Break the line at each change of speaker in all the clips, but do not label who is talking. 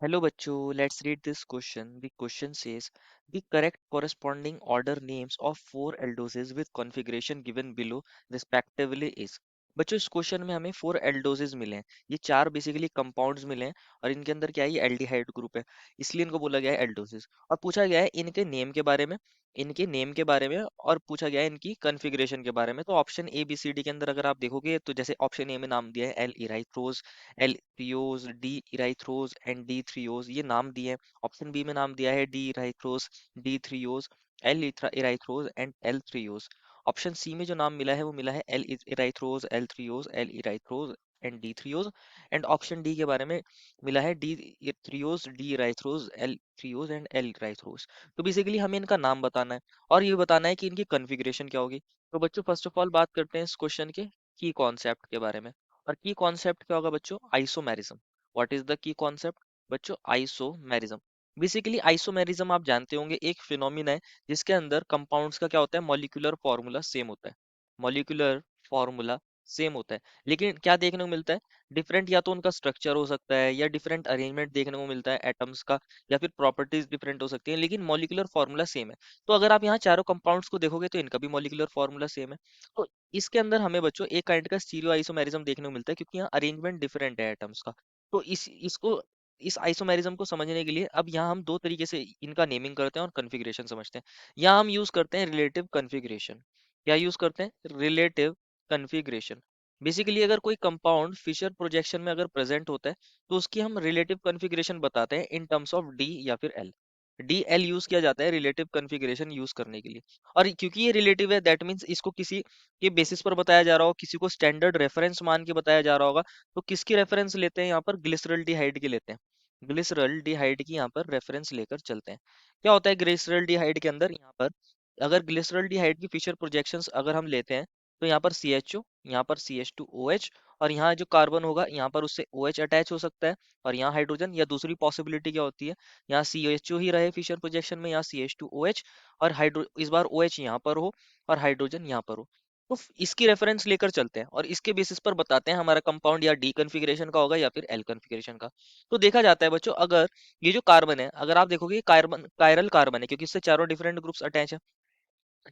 Hello bachcho, let's read this question. The question says the correct corresponding order names of four aldoses with configuration given below respectively is। बच्चों इस question में हमें four एल्डोजेज मिले हैं। ये चार basically compounds मिले हैं और इनके अंदर क्या है, ये एल्डिहाइड ग्रुप है, इसलिए इनको बोला गया है एल्डोजेज। और पूछा गया है इनके नेम के बारे में और पूछा गया है इनकी कॉन्फ़िगरेशन के बारे में। तो option A B C D के अंदर अगर आप देखोगे तो जैसे ऑप्शन ए में नाम दिया है L erythrose, L threose, D erythrose and D threose, ये नाम दिए हैं। ऑप्शन बी में नाम दिया है D erythrose, D threose, L erythrose and L threose. Option C में जो नाम मिला है वो मिला है L erythrose, L threose, L erythrose and D threose. And option D के बारे में मिला है D threose, D erythrose, L threose and L erythrose. तो बेसिकली हमें इनका नाम बताना है और ये बताना है कि इनकी कॉन्फ़िगरेशन क्या होगी। तो बच्चों फर्स्ट ऑफ ऑल बात करते हैं इस क्वेश्चन के की कॉन्सेप्ट के बारे में। और की कॉन्सेप्ट क्या होगा बच्चों? Isomerism. What is the key concept बच्चों? आइसोमेरिज्म। बेसिकली आइसोमेरिज्म आप जानते होंगे एक फिनोमिना है जिसके अंदर कंपाउंड्स का क्या होता है, मॉलिक्यूलर फॉर्मूला सेम होता है। मॉलिक्यूलर फॉर्मूला सेम होता है, लेकिन क्या देखने को मिलता है, डिफरेंट या तो उनका स्ट्रक्चर हो सकता है या डिफरेंट अरेंजमेंट देखने को मिलता है एटम्स का, या फिर प्रॉपर्टीज डिफरेंट हो सकती है, लेकिन मॉलिक्यूलर फॉर्मूला सेम है। तो अगर आप यहाँ चारों कंपाउंड्स को देखोगे तो इनका भी मॉलिक्यूलर फॉर्मूला सेम है। तो इसके अंदर हमें बच्चों एक काइंड का स्टीरियो आइसोमेरिज्म देखने को मिलता है, क्योंकि यहाँ अरेंजमेंट डिफरेंट है एटम्स का। तो इस आइसोमेरिज्म को समझने के लिए अब यहाँ हम दो तरीके से इनका नेमिंग करते हैं और कॉन्फ़िगरेशन समझते हैं। यहाँ हम यूज करते हैं रिलेटिव कॉन्फ़िगरेशन। क्या यूज करते हैं? Relative configuration. बेसिकली अगर कोई कंपाउंड फिशर प्रोजेक्शन में अगर प्रेजेंट होता है तो उसकी हम रिलेटिव कॉन्फ़िगरेशन बताते हैं इन टर्म्स ऑफ डी या फिर एल। डी एल यूज किया जाता है रिलेटिव कॉन्फ़िगरेशन यूज करने के लिए। और क्योंकि ये रिलेटिव है दैट मीन्स इसको किसी के बेसिस पर बताया जा रहा हो, किसी को स्टैंडर्ड रेफरेंस मान के बताया जा रहा होगा। तो किसकी रेफरेंस लेते हैं यहाँ पर? ग्लिसरल्डिहाइड की लेते हैं। ग्लिसरल्डिहाइड की यहाँ पर रेफरेंस लेकर चलते हैं। क्या होता है ग्लिसरल्डिहाइड के अंदर? यहाँ पर अगर ग्लिसरल्डिहाइड की फिशर प्रोजेक्शंस अगर हम लेते हैं तो यहाँ पर CHO, यहाँ पर CH2OH, और यहाँ जो कार्बन होगा यहाँ पर उससे OH अटैच हो सकता है और यहाँ हाइड्रोजन। या दूसरी पॉसिबिलिटी क्या होती है, यहाँ CHO ही रहे फिशर प्रोजेक्शन में, यहाँ CH2OH और हाइड्रो इस बार OH यहाँ पर हो और हाइड्रोजन यहाँ पर हो। तो इसकी रेफरेंस लेकर चलते हैं और इसके बेसिस पर बताते हैं हमारा कंपाउंड या डी कन्फिग्रेशन का होगा या फिर एल कन्फिग्रेशन का। तो देखा जाता है बच्चों, अगर ये जो कार्बन है, अगर आप देखोगे कार्बन कायरल कार्बन है क्योंकि इससे चारों डिफरेंट ग्रुप्स अटैच है,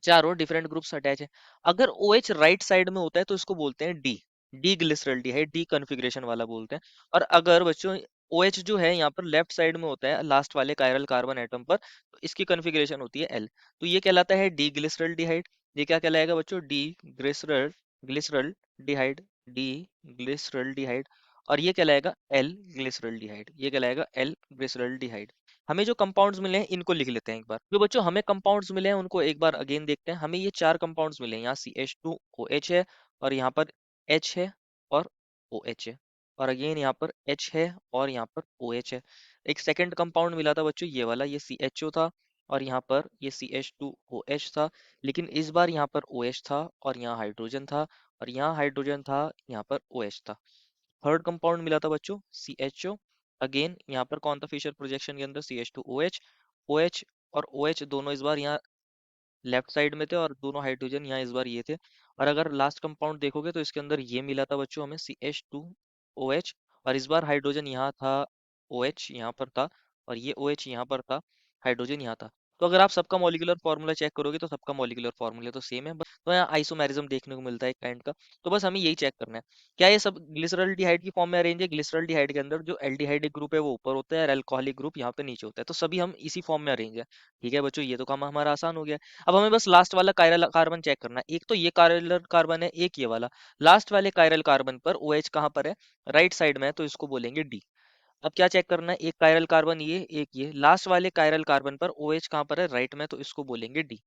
चारों डिफरेंट ग्रुप्स अटैच है। अगर OH राइट साइड में होता है तो इसको बोलते हैं D, D glyceraldehyde, D configuration वाला बोलते हैं। और अगर बच्चों OH जो है यहाँ पर लेफ्ट साइड में होता है लास्ट वाले कायरल कार्बन एटम पर, तो इसकी कन्फिग्रेशन होती है एल। तो ये कहलाता है डी ग्लिसरल्डिहाइड। ये क्या कहलाएगा बच्चों? D glyceraldehyde, D glyceraldehyde. और ये कहलाएगा एल ग्लिसरल्डिहाइड, ये कहलाएगा एल ग्लिसरल्डिहाइड। हमें जो कंपाउंड्स मिले हैं इनको लिख लेते हैं एक बार। जो बच्चों हमें कंपाउंड्स मिले हैं उनको एक बार अगेन देखते हैं। हमें ये चार कंपाउंड्स मिले हैं, यहाँ CH2OH है और यहाँ पर H है और OH है, और अगेन यहाँ पर H है और यहाँ पर OH है। एक सेकंड कंपाउंड मिला था बच्चों ये वाला, ये CHO था और यहाँ पर ये CH2OH था, लेकिन इस बार यहाँ पर OH था और यहाँ हाइड्रोजन था, और यहाँ हाइड्रोजन था, यहाँ पर OH था। थर्ड कंपाउंड मिला था बच्चों CHO। अगेन यहाँ पर कौन था फिशर प्रोजेक्शन के अंदर? CH2OH। OH और OH दोनों इस बार यहाँ लेफ्ट साइड में थे और दोनों हाइड्रोजन यहाँ इस बार ये थे। और अगर लास्ट कंपाउंड देखोगे तो इसके अंदर ये मिला था बच्चों हमें CH2OH, और इस बार हाइड्रोजन यहाँ था, OH यहाँ पर था और ये OH यहाँ पर था, हाइड्रोजन यहाँ था। तो अगर आप सबका मॉलिक्यूलर फार्मूला चेक करोगे तो सबका मॉलिक्यूलर फार्मूला तो सेम है, बस तो यहाँ आइसोमेरिज्म देखने को मिलता है एक काइंड का। तो बस हमें यही चेक करना है, क्या ये सब ग्लिसरल्डिहाइड की फॉर्म में अरेंज है? ग्लिसरल्डिहाइड के अंदर जो एल्डिहाइड ग्रुप है वो ऊपर होता है और अल्कोहलिक ग्रुप यहाँ पे नीचे होता है, तो सभी हम इसी फॉर्म में अरेंज है। ठीक है बच्चों, ये तो काम हमारा आसान हो गया। अब हमें बस लास्ट वाला कायरल कार्बन चेक करना है। एक तो ये कायरल कार्बन है, एक ये वाला। लास्ट वाले कायरल कार्बन पर OH कहाँ पर है? राइट साइड में है, तो इसको बोलेंगे डी। अब क्या चेक करना है? एक कायरल कार्बन ये, एक ये। लास्ट वाले कायरल कार्बन पर OH कहाँ पर है? राइट में, तो इसको बोलेंगे डी।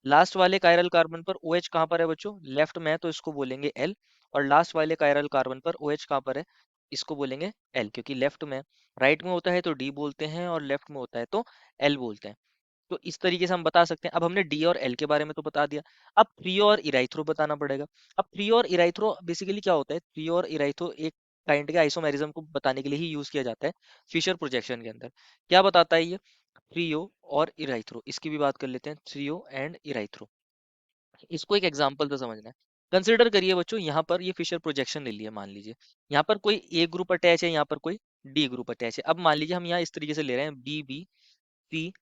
लास्ट वाले कायरल कार्बन पर OH कहाँ पर है बच्चों? लेफ्ट में है, तो इसको बोलेंगे एल। और लास्ट वाले कायरल कार्बन पर OH कहाँ पर है? इसको बोलेंगे एल, क्योंकि लेफ्ट में है। राइट में होता है तो डी बोलते हैं और लेफ्ट में होता है तो एल बोलते हैं। तो इस तरीके से हम बता सकते हैं। अब हमने डी और एल के बारे में तो बता दिया, अब थ्री और इराइथ्रो बताना पड़ेगा। अब थ्री और इराइथ्रो बेसिकली क्या होता है? थ्री और इराइथ्रो एक काइंड के आइसोमेरिज्म को बताने के लिए ही यूज किया जाता है फिशर प्रोजेक्शन के अंदर। क्या बताता है ये? थ्रियो और इराइथ्रो, इसकी भी बात कर लेते हैं, थ्रियो एंड इराइथ्रो। इसको एक एग्जांपल तो समझना है। कंसिडर करिए बच्चों, यहाँ पर ये फिशर प्रोजेक्शन ले लिया, मान लीजिए यहाँ पर कोई ए ग्रुप अटैच है, यहाँ पर कोई डी ग्रुप अटैच है। अब मान लीजिए हम यहाँ इस तरीके से ले रहे हैं बी बी सी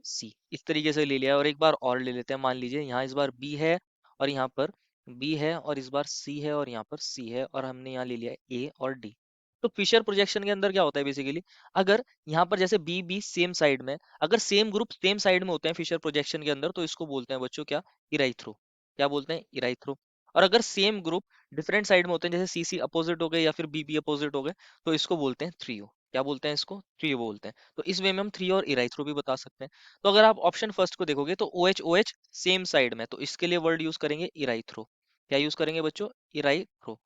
सी, इस तरीके से ले लिया, और एक बार और ले लेते हैं। मान लीजिए यहाँ इस बार बी है और यहाँ पर बी है, और इस बार सी है और यहाँ पर सी है, और हमने यहाँ ले लिया ए और डी। तो फिशर प्रोजेक्शन के अंदर क्या होता है बेसिकली, अगर यहाँ पर जैसे बी बी सेम साइड में, अगर सेम ग्रुप सेम साइड में होते हैं फिशर प्रोजेक्शन के अंदर, तो इसको बोलते हैं बच्चों क्या, इराइथ्रो। क्या बोलते हैं, इराइथ्रो। और अगर सेम ग्रुप डिफरेंट साइड में होते हैं, जैसे सी सी अपोजिट हो गए या फिर बी बी अपोजिट हो गए, तो इसको बोलते हैं थ्रियो। क्या बोलते हैं इसको, थ्रियो बोलते हैं। तो इस वे में हम थ्री और इराइथ्रो भी बता सकते हैं। तो अगर आप ऑप्शन फर्स्ट को देखोगे तो ओ एच सेम साइड में, तो इसके लिए वर्ड यूज करेंगे इराइथ्रो। क्या यूज करेंगे बच्चों, इराइथ्रो,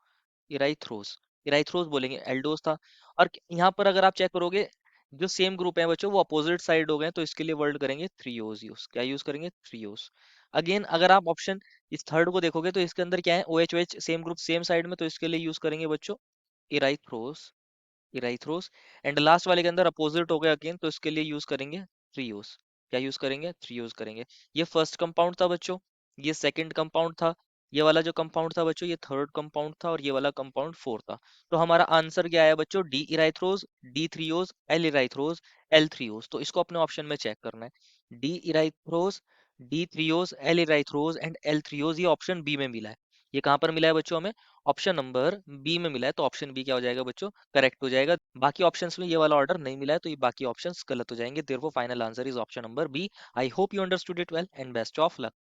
इराइथ्रोस, इराइथ्रोस बोलेंगे। एल्डोस था। और यहाँ पर अगर आप चेक करोगे, जो सेम ग्रुप है बच्चों वो अपोजिट साइड हो गए, तो इसके लिए वर्ड करेंगे थ्रियोस यूज। क्या यूज करेंगे, थ्रियोस। अगेन अगर आप ऑप्शन इस थर्ड को देखोगे तो इसके अंदर क्या है, O H same group same side में, तो इसके लिए यूज करेंगे बच्चों इराइथ्रोस, इराइथ्रोस। एंड लास्ट वाले के अंदर अपोजिट हो गया अगेन, तो इसके लिए यूज करेंगे थ्रियोस। क्या यूज करेंगे, थ्रियोस करेंगे। ये फर्स्ट कंपाउंड था बच्चों, ये सेकंड कंपाउंड था, ये वाला जो कंपाउंड था बच्चों ये थर्ड कंपाउंड था, और ये वाला कंपाउंड फोर्थ था। तो हमारा आंसर क्या है बच्चों, D erythrose, D threose, L erythrose, L threose. तो इसको अपने ऑप्शन में चेक करना है, D erythrose, D threose, L erythrose and L threose. ये ऑप्शन बी में मिला है। ये कहाँ पर मिला है बच्चों, हमें ऑप्शन नंबर बी में मिला है। तो ऑप्शन बी क्या हो जाएगा बच्चों, करेक्ट हो जाएगा। बाकी ऑप्शंस में ये वाला ऑर्डर नहीं मिला है, तो ये बाकी ऑप्शंस गलत हो जाएंगे। Therefore final answer is option number B. I hope you understood it well and best of luck.